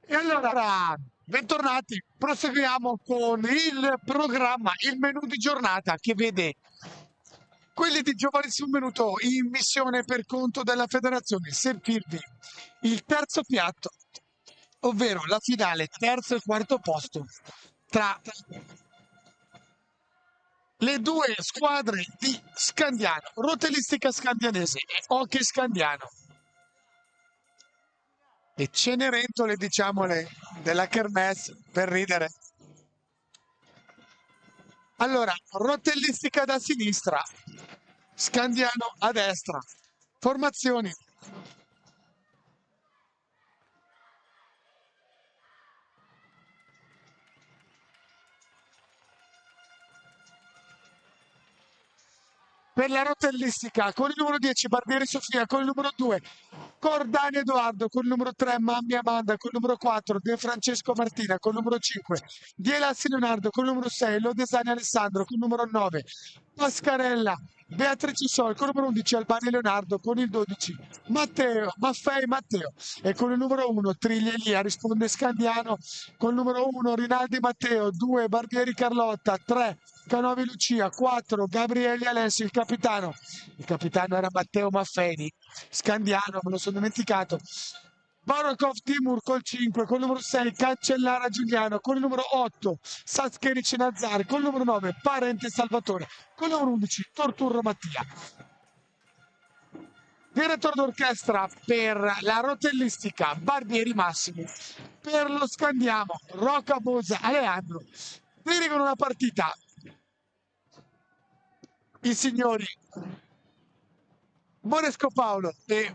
E allora, bentornati, proseguiamo con il programma, il menù di giornata che vede quelli di Giovanissimo Minuto in missione per conto della federazione servirvi il terzo piatto, ovvero la finale terzo e quarto posto tra le due squadre di Scandiano, Rotellistica Scandianese e Hockey Scandiano. E Cenerentole, diciamole, della Kermesse per ridere. Allora, Rotellistica da sinistra, Scandiano a destra. Formazioni. Per la rotellistica con il numero 10 Barbieri Sofia, con il numero 2 Cordani Edoardo, con il numero 3 Mammi Amanda, con il numero 4 De Francesco Martina, con il numero 5 Dielassi Leonardo, con il numero 6 Lodesani Alessandro, con il numero 9 Pascarella Beatrice Sol, con il numero 11 Albani Leonardo, con il 12 Matteo Maffei Matteo e con il numero 1 Triglia Elia, risponde Scandiano, con il numero 1 Rinaldi Matteo, 2 Barbieri Carlotta, 3 Canovi Lucia, 4 Gabriele Alessio, il capitano. Il capitano era Matteo Maffeni. Scandiano, me lo sono dimenticato. Barokov Timur col 5, col numero 6 Cancellara Giuliano, con il numero 8 Sascherici Nazzari, col numero 9 Parente Salvatore, col numero 11 Torturro Mattia. Direttore d'orchestra per la rotellistica Barbieri Massimo, per lo Scandiamo Rocca Bosa Aleandro. Dirigono la partita i signori Moresco Paolo e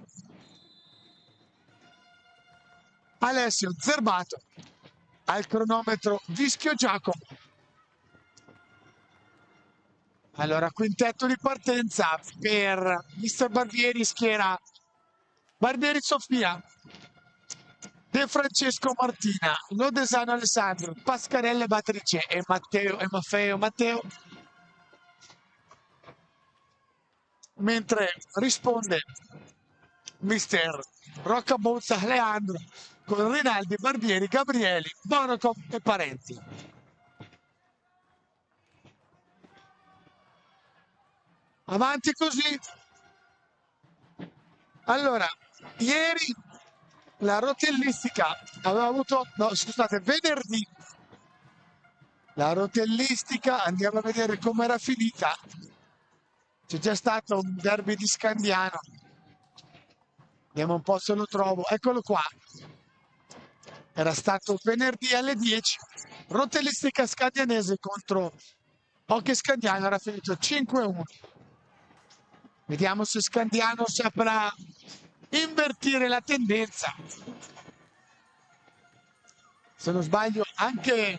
Alessio Zerbato, al cronometro Vischio Giacomo. Allora, quintetto di partenza per Mister Barbieri, schiera Barbieri Sofia, De Francesco Martina, Lodesano Alessandro, Pascarella Beatrice e Matteo e Maffeo Matteo. Mentre risponde Mister Roccabozza Leandro con Rinaldi, Barbieri, Gabrieli, Bonacov e Parenti. Avanti così. Allora, ieri la rotellistica aveva avuto, no scusate, venerdì la rotellistica, andiamo a vedere come era finita. C'è già stato un derby di Scandiano. Vediamo un po' se lo trovo. Eccolo qua. Era stato venerdì alle 10. Rotellistica Scandianese contro Hockey Scandiano, era finito 5-1. Vediamo se Scandiano saprà invertire la tendenza. Se non sbaglio, anche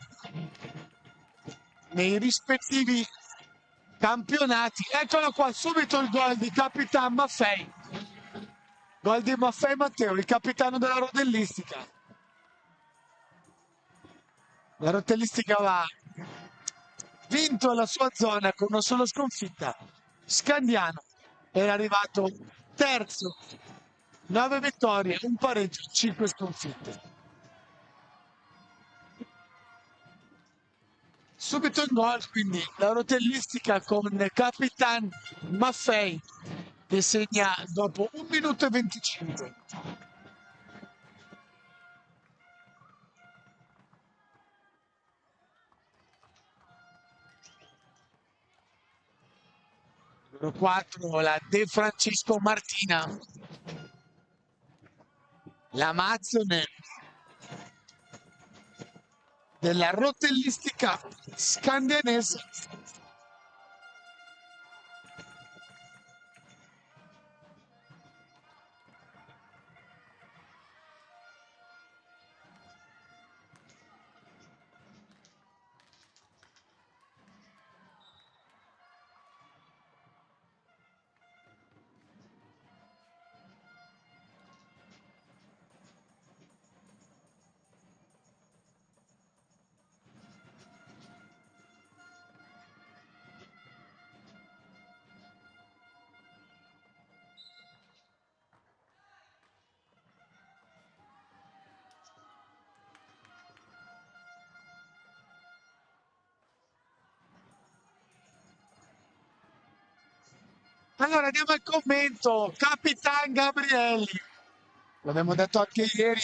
nei rispettivi campionati. Eccolo qua, subito il gol di Capitan Maffei. Gol di Maffei Matteo, il capitano della rotellistica. La rotellistica aveva vinto la sua zona con una sola sconfitta. Scandiano era arrivato terzo, 9 vittorie, un pareggio, 5 sconfitte. Subito in gol, quindi la rotellistica con Capitan Maffei che segna dopo 1 minuto e 25. Numero 4 la De Francesco Martina. La Mazzone della rotellistica scandianese. Allora andiamo al commento. Capitan Gabrielli. L'abbiamo detto anche ieri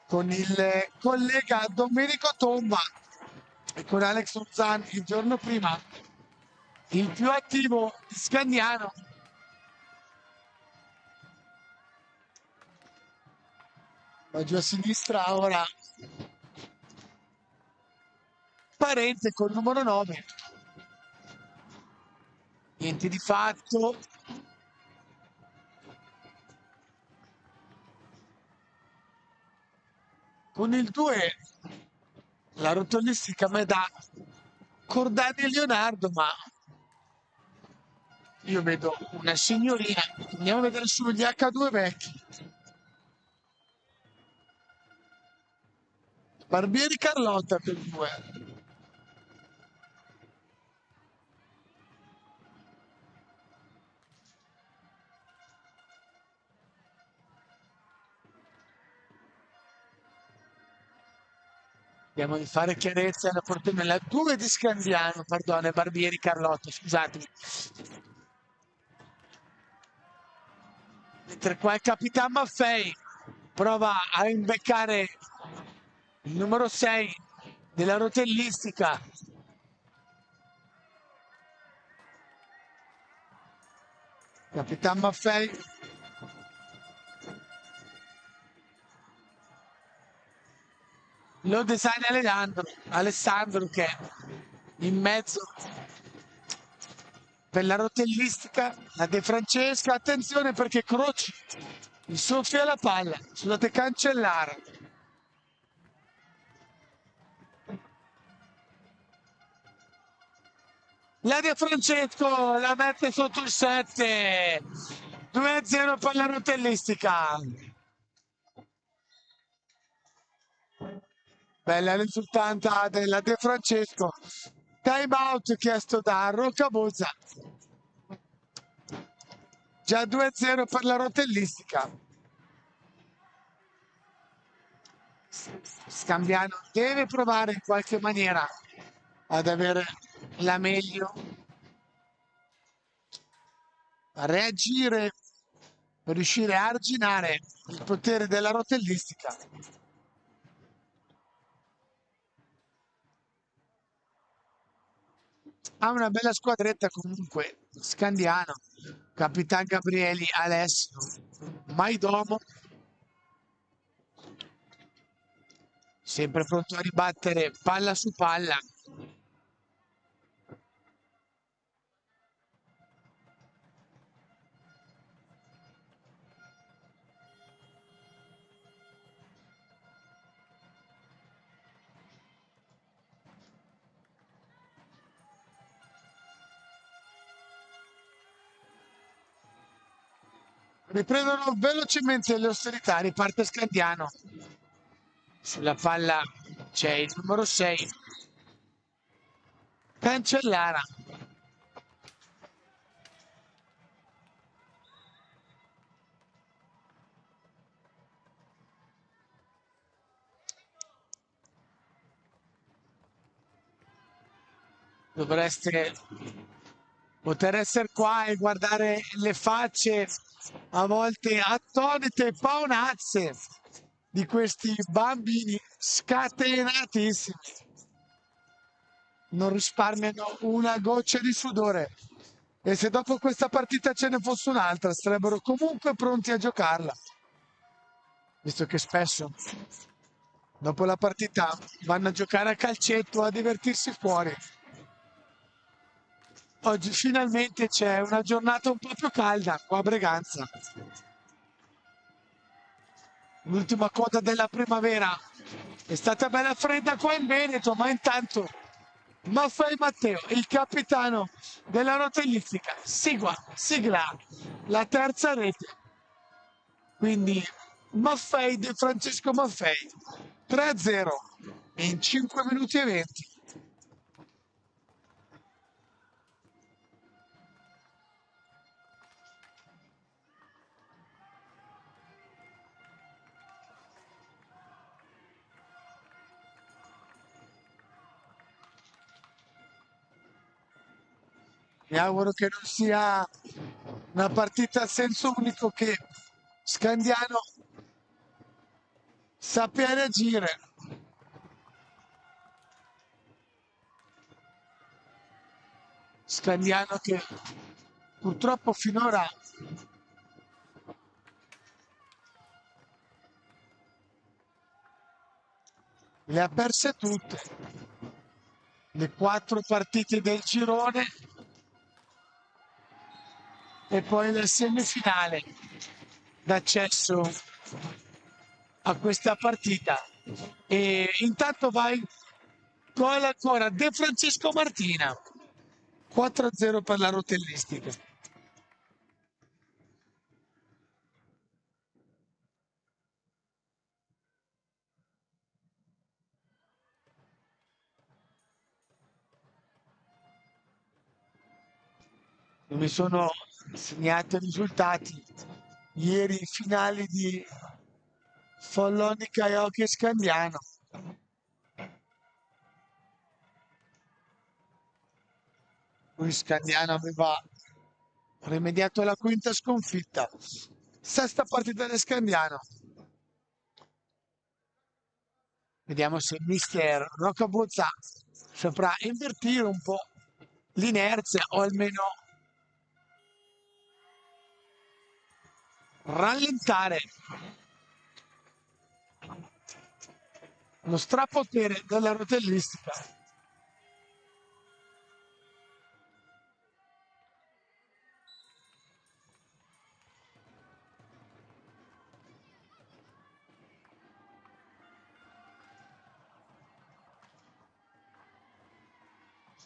con il collega Domenico Tomba e con Alex Uzzan il giorno prima, il più attivo di Scandiano. Va giù a sinistra ora Parente col numero 9. Niente di fatto. Con il 2 la rotolistica a me dà Cordani e Leonardo, ma io vedo una signorina. Andiamo a vedere sugli H2 vecchi. Barbieri Carlotta per 2. Andiamo di fare chiarezza alla Portemella. 2 di Scandiano, perdone, Barbieri Carlotta, scusatemi. Mentre qua il Capitan Maffei prova a imbeccare il numero 6 della rotellistica. Capitan Maffei lo design Alessandro che è in mezzo per la rotellistica, la De Francesca, attenzione perché Croci gli soffia la palla, scusate cancellare. La De Francesco la mette sotto il 7, 2-0 per la rotellistica. Bella risultante della De Francesco. Time out chiesto da Roccabozza. Già 2-0 per la rotellistica. Scambiano deve provare in qualche maniera ad avere la meglio, a reagire per riuscire a arginare il potere della rotellistica. Ha una bella squadretta comunque, Scandiano, Capitan Gabrieli, Alessio, Maidomo, sempre pronto a ribattere palla su palla. Riprendono velocemente le ostilità, riparte Scandiano. Sulla palla c'è il numero 6, Cancellara. Dovreste poter essere qua e guardare le facce a volte attonite e paonazze di questi bambini scatenatissimi. Non risparmiano una goccia di sudore. E se dopo questa partita ce ne fosse un'altra, sarebbero comunque pronti a giocarla. Visto che spesso dopo la partita vanno a giocare a calcetto, a divertirsi fuori. Oggi finalmente c'è una giornata un po' più calda qua a Breganza. L'ultima coda della primavera è stata bella fredda qua in Veneto, ma intanto Maffei Matteo, il capitano della rotellistica, sigla la terza rete. Quindi Maffei di Francesco Maffei, 3-0 in 5 minuti e 20. Mi auguro che non sia una partita a senso unico, che Scandiano sappia reagire. Scandiano che purtroppo finora le ha perse tutte. Le 4 partite del girone e poi la semifinale d'accesso a questa partita. E intanto vai gol ancora De Francesco Martina, 4-0 per la rotellistica. Mi sono segnato i risultati ieri, i finali di Follonica e Hockey Scandiano. Lui Scandiano aveva rimediato alla quinta sconfitta. Sesta partita del Scandiano. Vediamo se il mister Rocco Bozza saprà invertire un po' l'inerzia o almeno rallentare lo strapotere della rotellistica.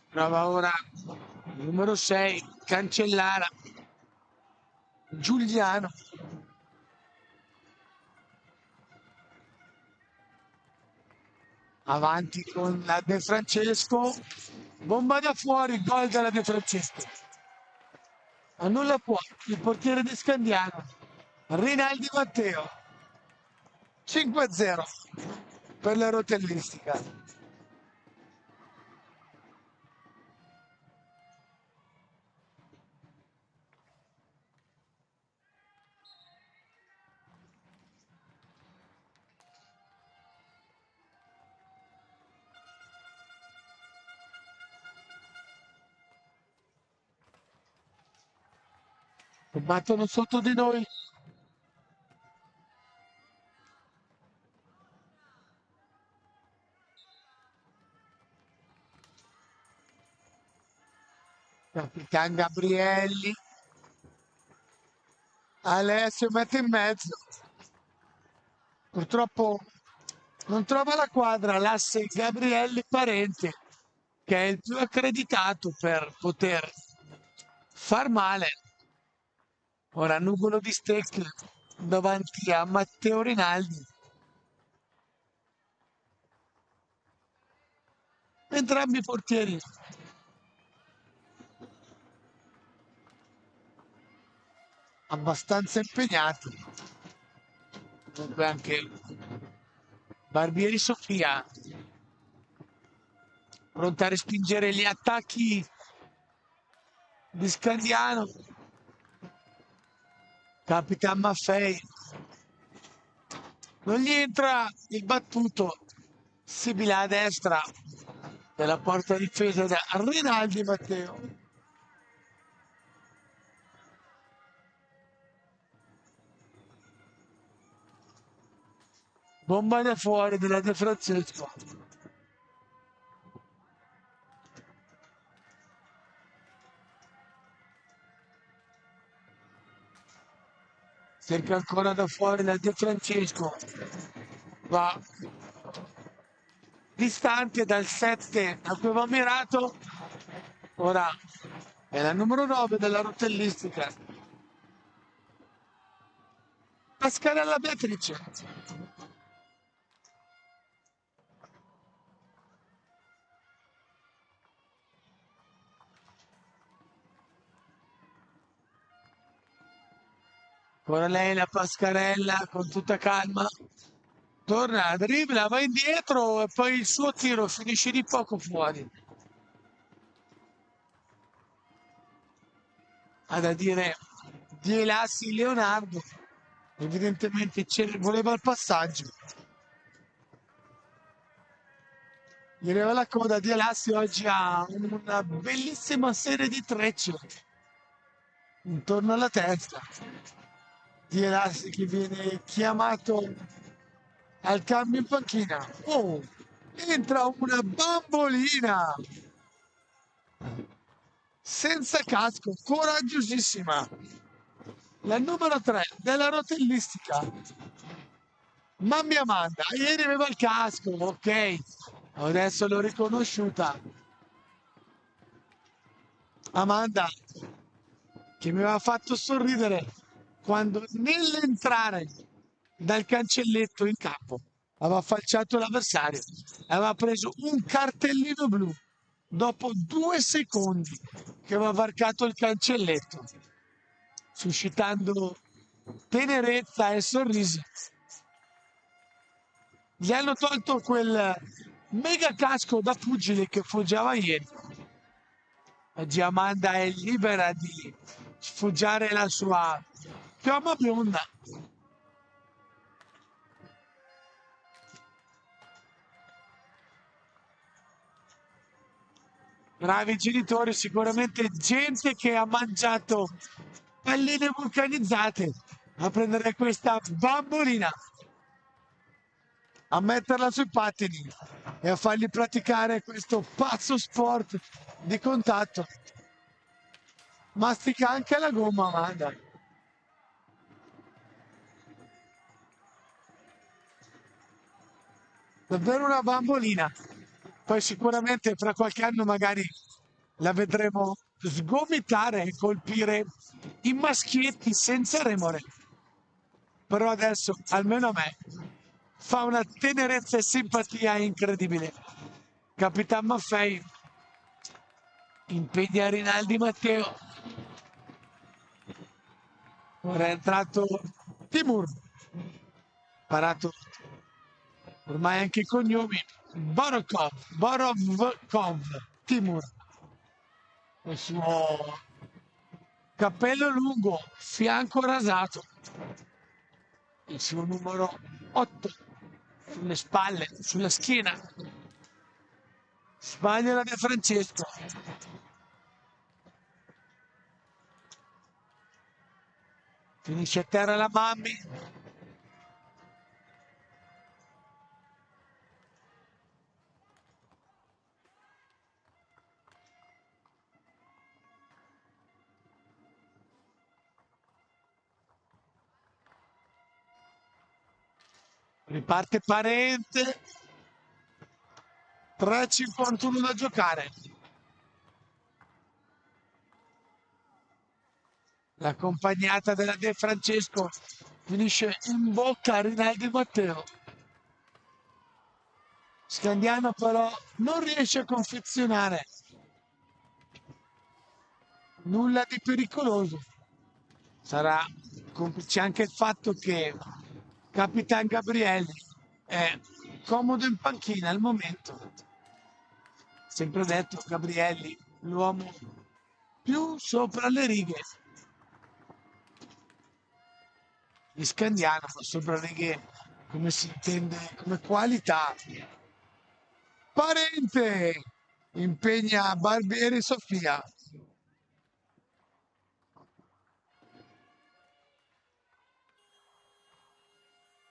Prova ora il numero 6, Cancellara, Giuliano. Avanti con la De Francesco, bomba da fuori, gol della De Francesco. A nulla può il portiere di Scandiano, Rinaldi Matteo. 5-0 per la rotellistica. Battono sotto di noi. Capitan Gabrielli, Alessio mette in mezzo. Purtroppo non trova la quadra l'asse Gabrielli Parente, che è il più accreditato per poter far male. Ora nugolo di Stecchi davanti a Matteo Rinaldi. Entrambi i portieri abbastanza impegnati. Comunque anche Barbieri Sofia pronta a respingere gli attacchi di Scandiano. Capitan Maffei. Non gli entra il battuto. Sibila a destra della porta difesa da Rinaldi Matteo. Bomba da fuori della De Francesco. Cerca ancora da fuori la De Francesco. Va distante dal 7 a cui va mirato. Ora è la numero 9 della rotellistica. Pascarella Beatrice. Ora lei la Pascarella con tutta calma. Torna, dribbla, va indietro e poi il suo tiro finisce di poco fuori. ha da dire di Elassi Leonardo, evidentemente voleva il passaggio. Gli leva la coda di Elassi, oggi ha una bellissima serie di trecce intorno alla testa. Di Elassi che viene chiamato al cambio in panchina. Oh, entra una bambolina senza casco, coraggiosissima. La numero 3 della rotellistica. Mamma Amanda, ieri aveva il casco, ok. Adesso l'ho riconosciuta. Amanda, che mi aveva fatto sorridere quando nell'entrare dal cancelletto in campo aveva falciato l'avversario, aveva preso un cartellino blu dopo 2 secondi che aveva varcato il cancelletto, suscitando tenerezza e sorrisi. Gli hanno tolto quel mega casco da pugile che foggiava ieri. Oggi Amanda è libera di sfoggiare la sua chioma bionda. Bravi genitori, sicuramente gente che ha mangiato palline vulcanizzate a prendere questa bambolina, a metterla sui pattini e a fargli praticare questo pazzo sport di contatto. Mastica anche la gomma, Amanda. Davvero una bambolina. Poi sicuramente fra qualche anno magari la vedremo sgomitare e colpire i maschietti senza remore. Però adesso, almeno a me, fa una tenerezza e simpatia incredibile. Capitan Maffei impegna Rinaldi Matteo. Ora è entrato Timur, parato ormai anche i cognomi. Borovkov, Timur, il suo cappello lungo, fianco rasato, il suo numero 8 sulle spalle, sulla schiena. Sbaglia la De Francesco. Finisce a terra la Mammi. Riparte Parente. 3:51 da giocare. La compagnata della De Francesco finisce in bocca a Rinaldi Matteo. Scandiano però non riesce a confezionare nulla di pericoloso. Sarà complice anche il fatto che Capitan Gabrielli è comodo in panchina al momento. Sempre detto Gabrielli, l'uomo più sopra le righe. Di Scandiano, ma sopra le righe come si intende come qualità. Parente impegna Barbieri Sofia.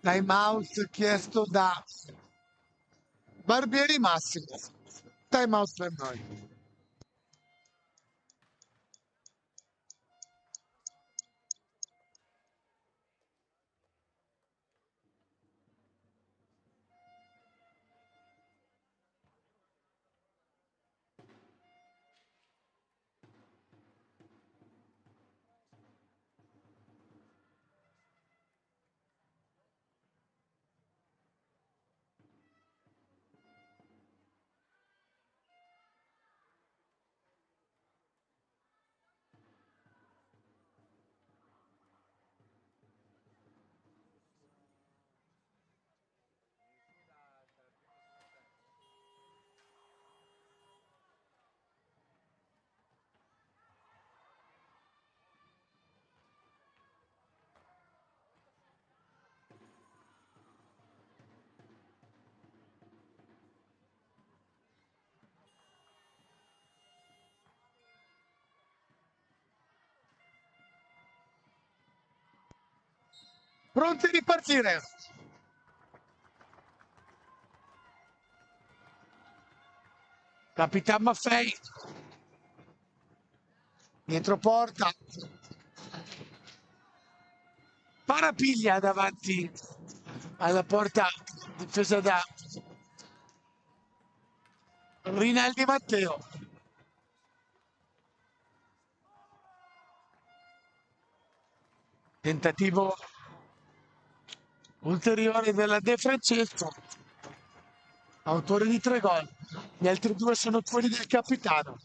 Time out chiesto da Barbieri Massimo. Time out per noi. Pronti a ripartire. Capitan Maffei, dietro porta, parapiglia davanti alla porta difesa da Rinaldi Matteo. Tentativo ulteriore della De Francesco, autore di 3 gol. Gli altri 2 sono quelli del capitano.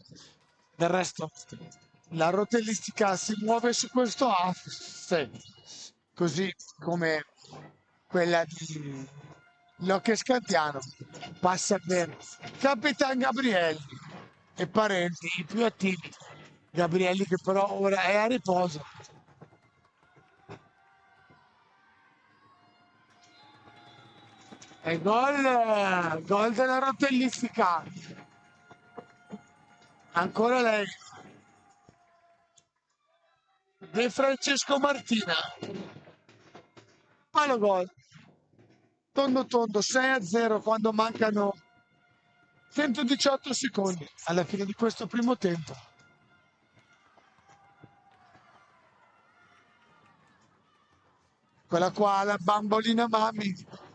Del resto, la rotellistica si muove su questo asse, così come quella di Locche Scandiano. Passa per Capitan Gabrielli e Parenti, i più attivi. Gabrielli che però ora è a riposo. E gol della rotellistica. Ancora lei. De Francesco Martina. Palo gol. Tondo tondo 6-0 quando mancano 118 secondi alla fine di questo primo tempo. Quella qua, la bambolina Mami.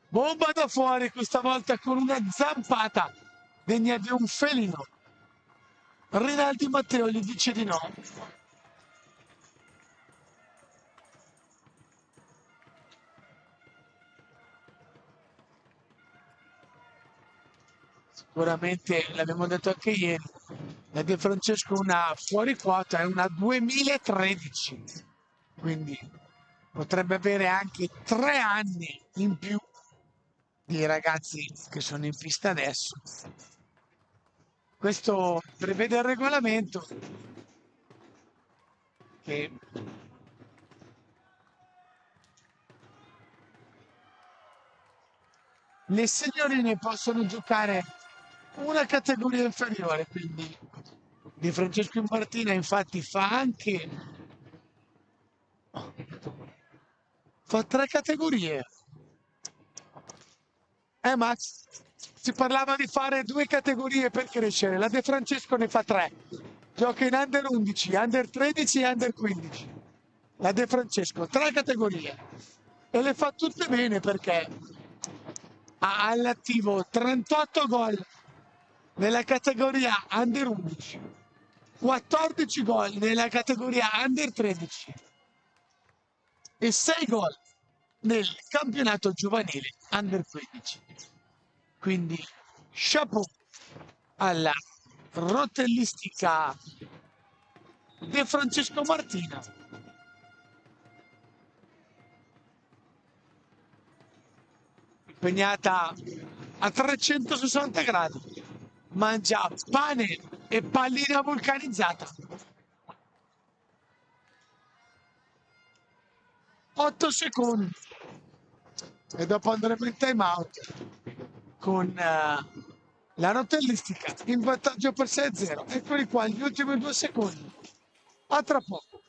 Bomba da fuori, questa volta con una zampata degna di un felino. Rinaldi Matteo gli dice di no. Sicuramente, l'abbiamo detto anche ieri, la De Francesco una fuori quota, è una 2013, quindi potrebbe avere anche 3 anni in più di ragazzi che sono in pista adesso. Questo prevede il regolamento che le signorine possono giocare una categoria inferiore, quindi Di Francesco Martina infatti fa 3 categorie. Max, si parlava di fare 2 categorie per crescere, la De Francesco ne fa 3. Gioca in under 11, under 13 e under 15. La De Francesco, 3 categorie. E le fa tutte bene perché ha all'attivo 38 gol nella categoria under 11, 14 gol nella categoria under 13 e 6 gol nel campionato giovanile under 15. Quindi chapeau alla rotellistica De Francesco Martina. Impegnata a 360 gradi, mangia pane e pallina vulcanizzata. 8 secondi e dopo andremo in time out con la rotellistica in vantaggio per 6-0. Eccoli qua gli ultimi 2 secondi. A tra poco.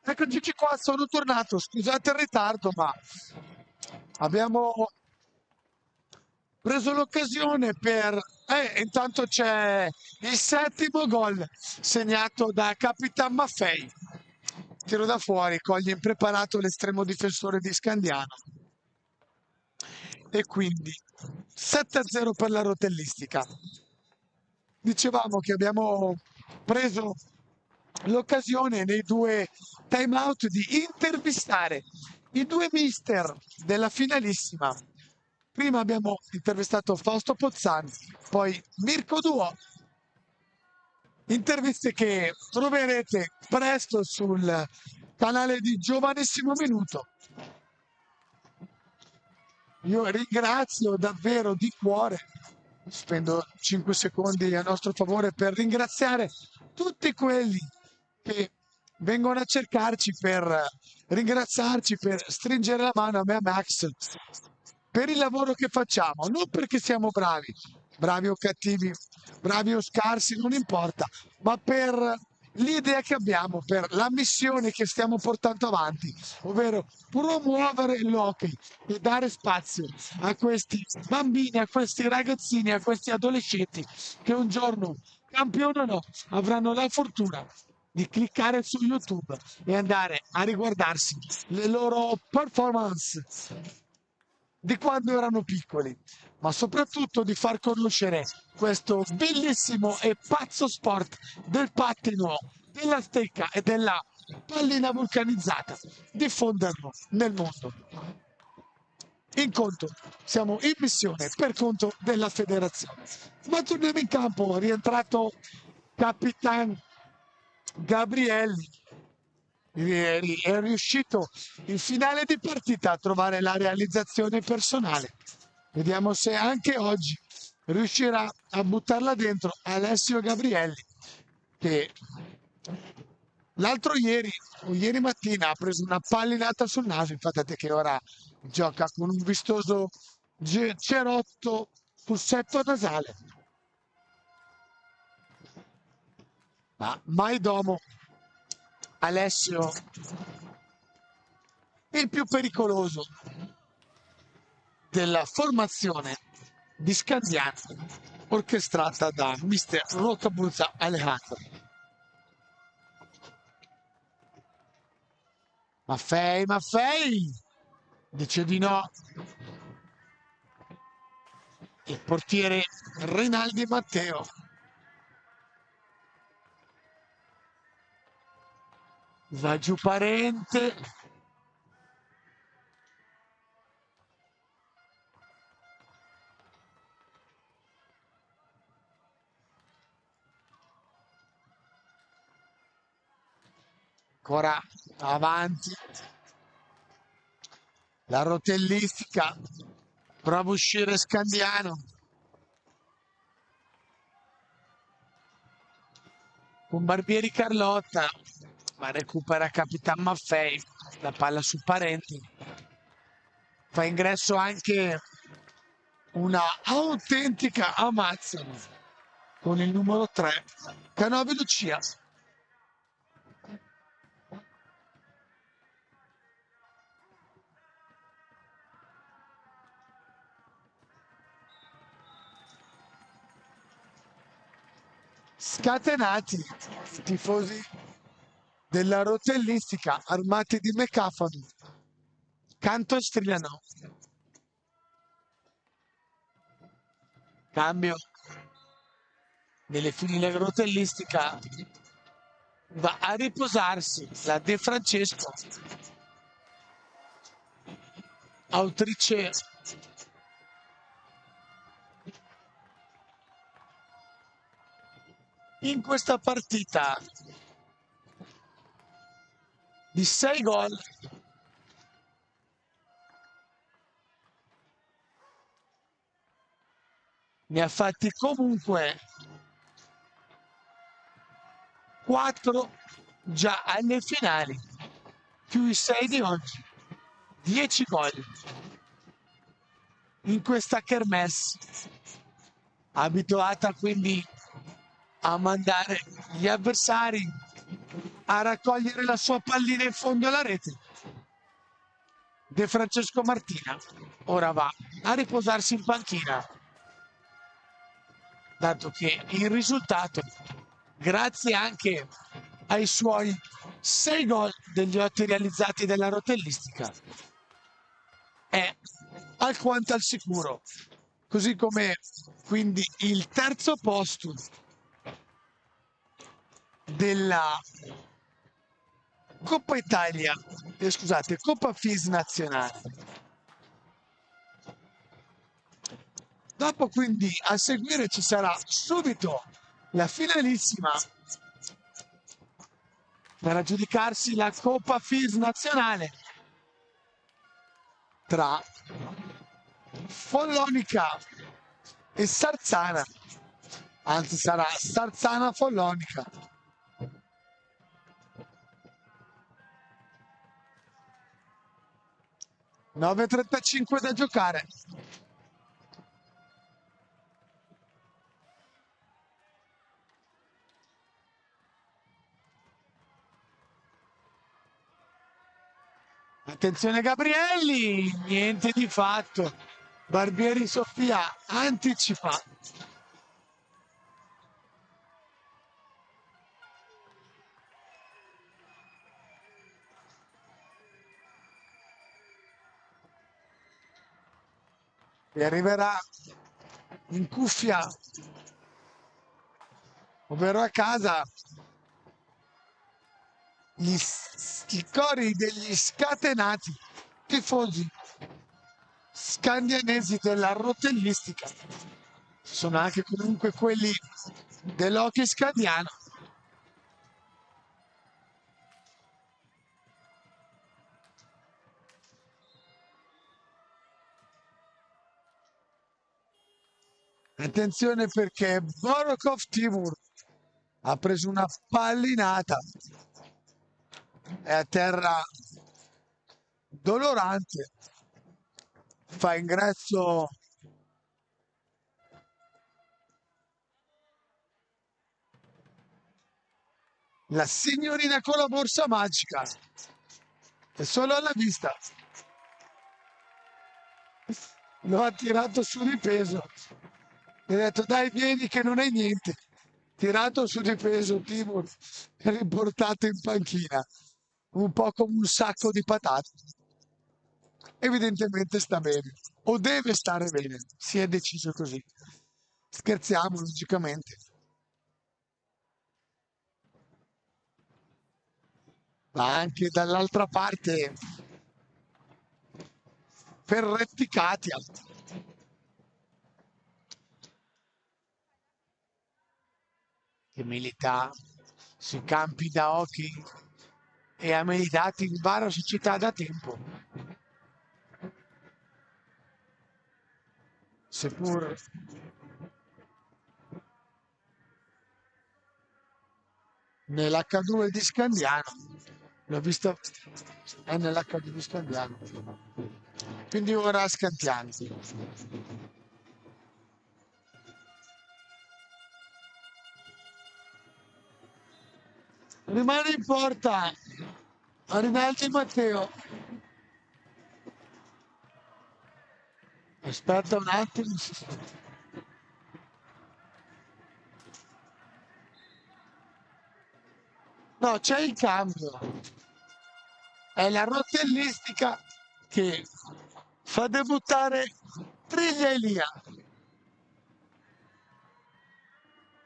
Eccoci qua, sono tornato. Scusate il ritardo, ma abbiamo preso l'occasione per... intanto c'è il settimo gol segnato da Capitan Maffei. Tiro da fuori, coglie impreparato l'estremo difensore di Scandiano. E quindi 7-0 per la rotellistica. Dicevamo che abbiamo preso l'occasione nei due time out di intervistare i due mister della finalissima. Prima abbiamo intervistato Fausto Pozzani, poi Mirko Duo. Interviste che troverete presto sul canale di Giovanissimo Minuto. Io ringrazio davvero di cuore, spendo 5 secondi a nostro favore per ringraziare tutti quelli che vengono a cercarci per ringraziarci, per stringere la mano a me e a Max per il lavoro che facciamo, non perché siamo bravi, bravi o cattivi, bravi o scarsi, non importa, ma per l'idea che abbiamo, per la missione che stiamo portando avanti, ovvero promuovere l'hockey e dare spazio a questi bambini, a questi ragazzini, a questi adolescenti che un giorno, campione o no, avranno la fortuna di cliccare su YouTube e andare a riguardarsi le loro performance di quando erano piccoli, ma soprattutto di far conoscere questo bellissimo e pazzo sport del pattino, della stecca e della pallina vulcanizzata, diffonderlo nel mondo. In conto, siamo in missione per conto della federazione. Ma torniamo in campo, rientrato Capitan Gabrielli, è riuscito in finale di partita a trovare la realizzazione personale. Vediamo se anche oggi riuscirà a buttarla dentro Alessio Gabrielli, che l'altro ieri o ieri mattina ha preso una pallinata sul naso. Infatti che ora gioca con un vistoso cerotto sul setto nasale. Ma mai domo Alessio, il più pericoloso della formazione di Scandiano, orchestrata da mister Roccabuzza Alejandro. Maffei, dice di no. Il portiere Rinaldi Matteo. Va giù Parente. Ancora avanti. La rotellistica. Prova a uscire Scandiano. Con Barbieri Carlotta. Ma recupera Capitan Maffei. La palla su Parenti. Fa ingresso anche una autentica Amazzoni con il numero 3, Canovi Lucia. Scatenati i tifosi della rotellistica armati di mecafoni. Canto strillano. Cambio nelle file della rotellistica. Va a riposarsi la De Francesco, autrice in questa partita di 6 gol. Ne ha fatti comunque 4 già alle finali, più i 6 di oggi, 10 gol in questa kermesse, abituata quindi a mandare gli avversari a raccogliere la sua pallina in fondo alla rete. De Francesco Martina ora va a riposarsi in panchina, dato che il risultato, grazie anche ai suoi 6 gol degli 8 realizzati della rotellistica, è alquanto al sicuro, così come quindi il terzo posto della Coppa Italia, scusate, Coppa FIS nazionale. Dopo quindi a seguire ci sarà subito la finalissima per aggiudicarsi la Coppa FIS nazionale tra Follonica e Sarzana, anzi sarà Sarzana Follonica. Nove 35 da giocare. Attenzione Gabrielli, niente di fatto. Barbieri Sofia anticipa. E arriverà in cuffia, ovvero a casa, i cori degli scatenati tifosi scandianesi della rotellistica. Sono anche comunque quelli dell'hockey scandiano. Attenzione perché Borokov Timur ha preso una pallinata, è a terra dolorante, fa ingresso la signorina con la borsa magica, è solo alla vista, lo ha tirato su di peso, gli ha detto dai vieni che non hai niente, tirato su di peso Timur e riportato in panchina, un po' come un sacco di patate. Evidentemente sta bene, o deve stare bene, si è deciso così. Scherziamo, logicamente. Ma anche dall'altra parte Ferretti Katia, che milita sui campi da hockey e ha militato in varie società da tempo. Seppur nell'H2 di Scandiano, l'ho visto, è nell'H2 di Scandiano. Quindi ora a Scantiani. Rimane in porta Rinaldi Matteo. Aspetta un attimo. No, c'è il cambio. È la rotellistica che fa debuttare Triglia Elia.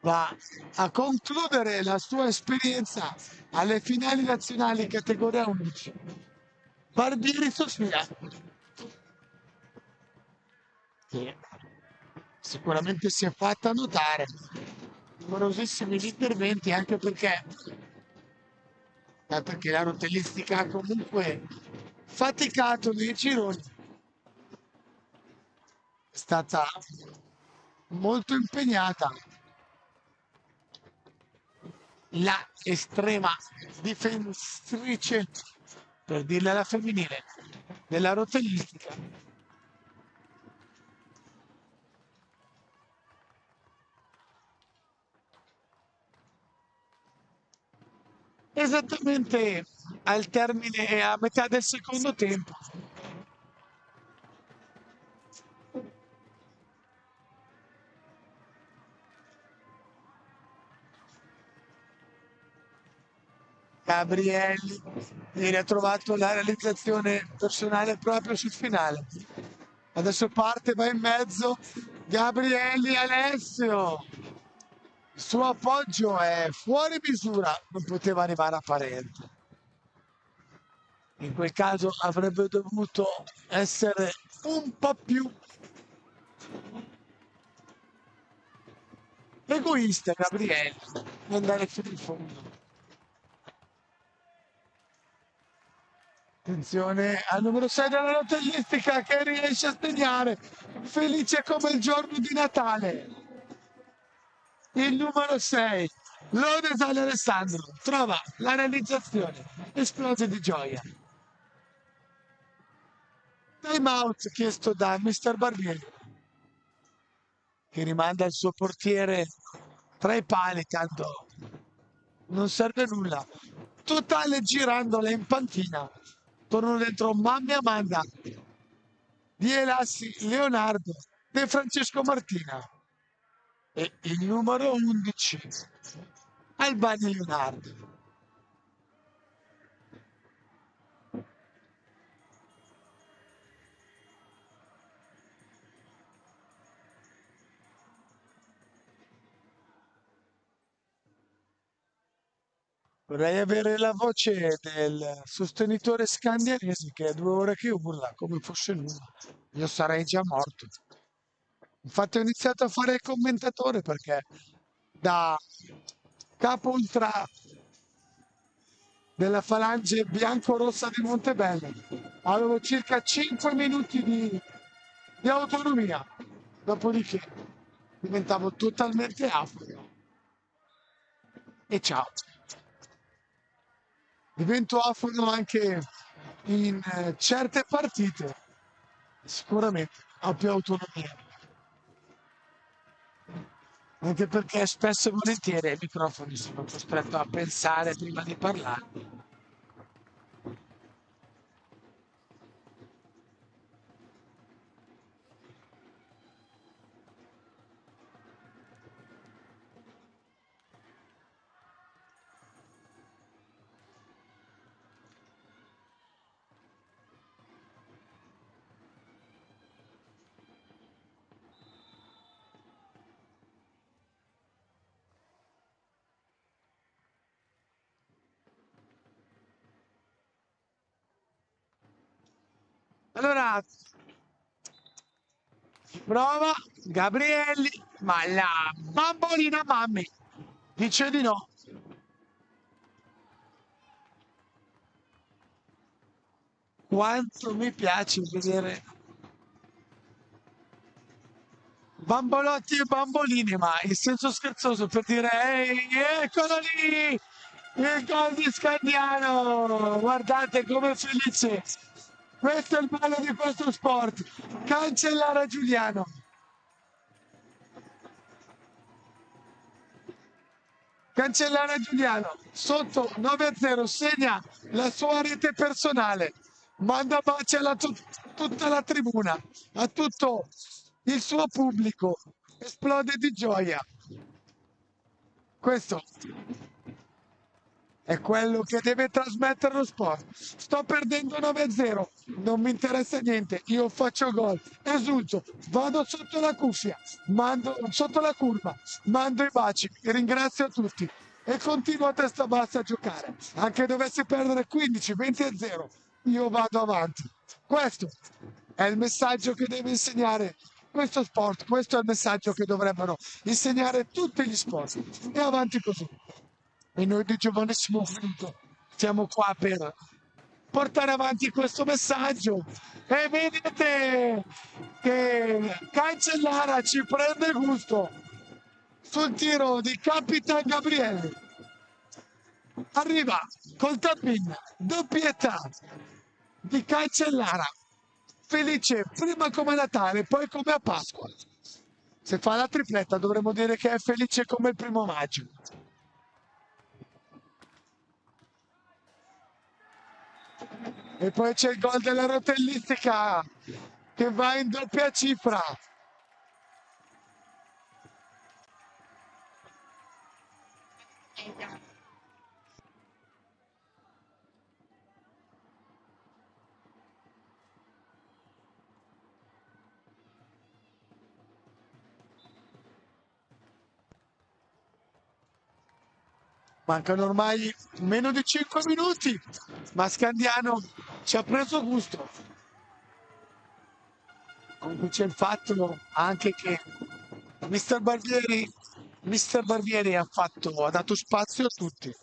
Va a concludere la sua esperienza alle finali nazionali categoria 11. Barbieri Sofia, che sicuramente si è fatta notare, numerosissimi gli interventi anche perché, dato che la rotellistica ha comunque faticato nei gironi, è stata molto impegnata la estrema difensrice, per dirla alla femminile, della rotellistica. esattamente al termine e a metà del secondo tempo. Gabrielli ieri ha trovato la realizzazione personale proprio sul finale. Adesso parte, va in mezzo. Gabrielli Alessio. Il suo appoggio è fuori misura, non poteva arrivare a parente. In quel caso avrebbe dovuto essere un po' più egoista Gabriele e andare fino in fondo. Attenzione al numero 6 della notellistica che riesce a segnare, felice come il giorno di Natale. Il numero 6, Lodesale Alessandro, trova la realizzazione, esplode di gioia. Time out chiesto da Mr. Barbieri, che rimanda il suo portiere tra i pali, tanto non serve nulla. Totale girandola in panchina. Tornano dentro Mammi Amanda, di Elassi Leonardo, De Francesco Martina e il numero 11, Albani Leonardo. Vorrei avere la voce del sostenitore scandinese che è 2 ore che urla come fosse nulla. Io sarei già morto. Infatti ho iniziato a fare il commentatore perché da capo ultra della falange bianco-rossa di Montebello avevo circa 5 minuti di autonomia. Dopodiché diventavo totalmente afro. E ciao. Divento afono anche in certe partite, sicuramente ho più autonomia, anche perché spesso e volentieri ai microfoni sono costretto a pensare prima di parlare. Allora, prova Gabrielli, ma la bambolina mammi dice di no. Quanto mi piace vedere bambolotti e bamboline, ma in senso scherzoso per dire, ehi, eccolo lì, il gol di Scandiano, guardate come è felice, questo è il bello di questo sport, cancellare Giuliano, cancellare Giuliano, sotto 9-0 segna la sua rete personale, manda baci tutta la tribuna, a tutto il suo pubblico, esplode di gioia. Questo è quello che deve trasmettere lo sport. Sto perdendo 9-0, non mi interessa niente, io faccio gol, esulto, vado sotto la cuffia, mando sotto la curva, mando i baci, ringrazio tutti e continuo a testa bassa a giocare. Anche dovessi perdere 15-20-0, io vado avanti. Questo è il messaggio che deve insegnare questo sport, questo è il messaggio che dovrebbero insegnare tutti gli sport. E avanti così. E noi di Giovanissimo Finto siamo qua per portare avanti questo messaggio. E vedete che Cancellara ci prende gusto sul tiro di Capitan Gabriele. Arriva col tapping, doppietà di Cancellara. Felice prima come Natale, poi come a Pasqua. Se fa la tripletta dovremmo dire che è felice come il 1° maggio. E poi c'è il gol della rotellistica che va in doppia cifra. Mancano ormai meno di 5 minuti, ma Scandiano ci ha preso gusto. Comunque c'è il fatto anche che Mister Barbieri, Mister Barbieri ha dato spazio a tutti.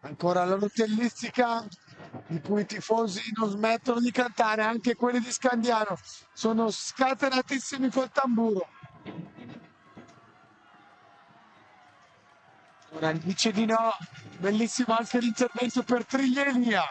Ancora la rotellistica di cui i tifosi non smettono di cantare, anche quelli di Scandiano sono scatenatissimi col tamburo. Ora dice di no, bellissimo anche l'intervento per Triglielia.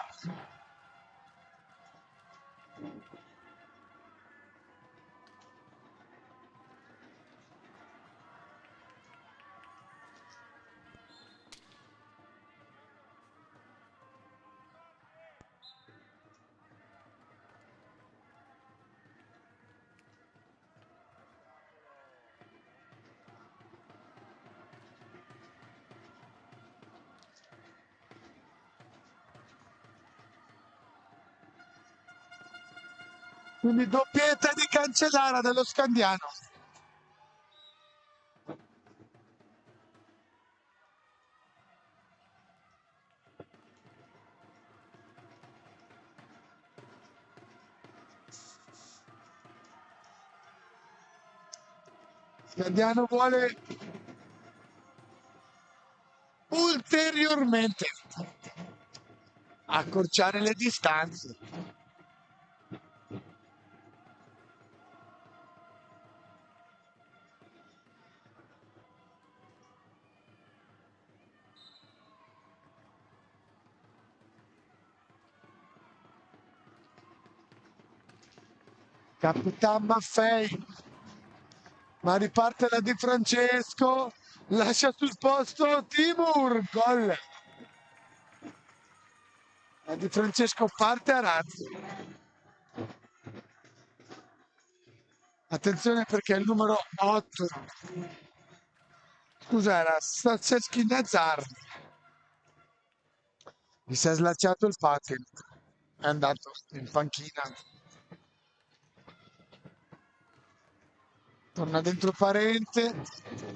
Quindi doppietta di Cancellara dello Scandiano. Scandiano vuole ulteriormente accorciare le distanze. Capitan Maffei, ma riparte la Di Francesco, lascia sul posto Timur, gol. La Di Francesco parte a razzo. Attenzione perché il numero 8, scusa, era Sasseski Nazar, gli si è slacciato il pattern, è andato in panchina, torna dentro Parente.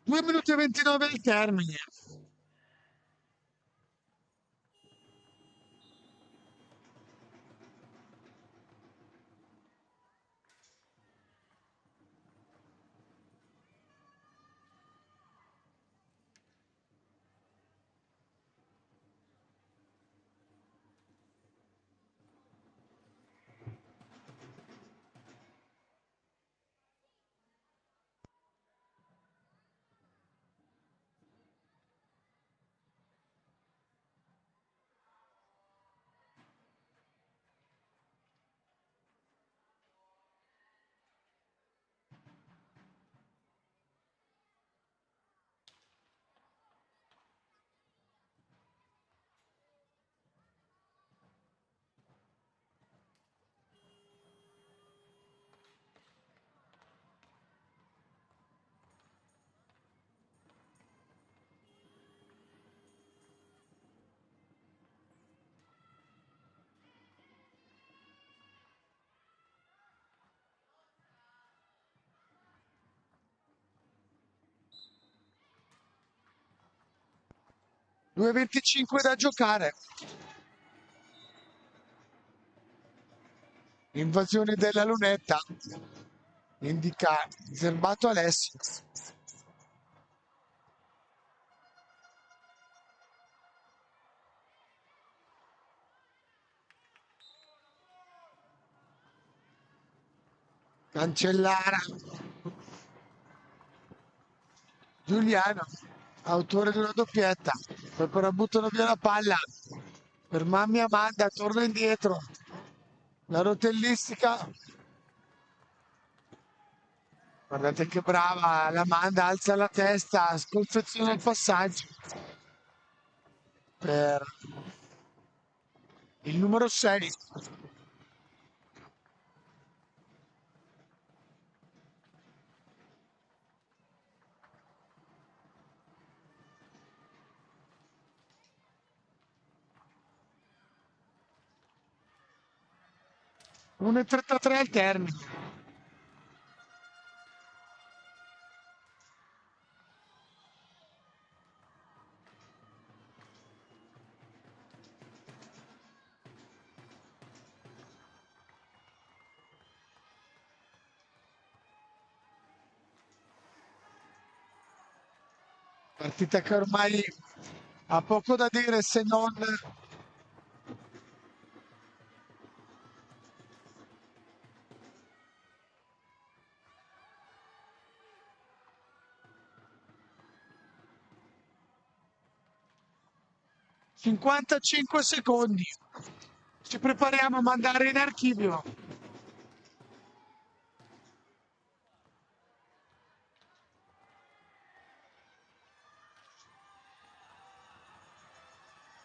Due minuti e 29 il termine. 2,25 da giocare. Invasione della lunetta. Indica Zerbato Alessio. Cancellara. Giuliano, autore di una doppietta. Poi però buttano via la palla. Per Mammi Amanda, torna indietro. La rotellistica. Guardate che brava, l'Amanda alza la testa, sconfeziona il passaggio per il numero 6. - 1,33 al termine. Partita che ormai ha poco da dire se non 55 secondi. Ci prepariamo a mandare in archivio.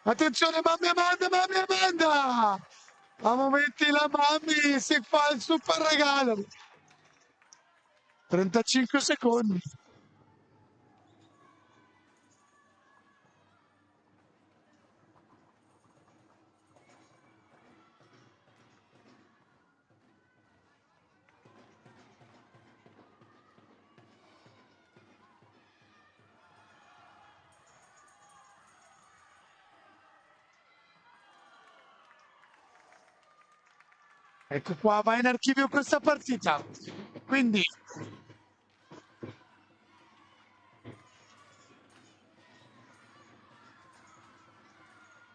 Attenzione, Mammi Amanda, Mammi Amanda! A momenti la Mammi si fa il super regalo. 35 secondi. Ecco qua, va in archivio questa partita. Quindi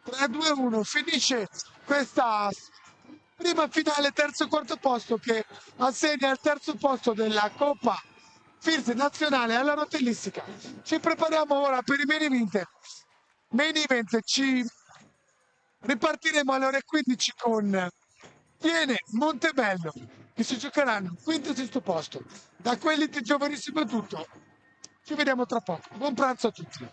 3-2-1, finisce questa prima finale terzo e quarto posto che assegna il terzo posto della Coppa Firs nazionale alla rotellistica. Ci prepariamo ora per i main event. Main event ci ripartiremo alle ore 15 con Tiene Montebello che si giocheranno quinto e sesto posto. Da quelli di giovanissimo è tutto. Ci vediamo tra poco. Buon pranzo a tutti.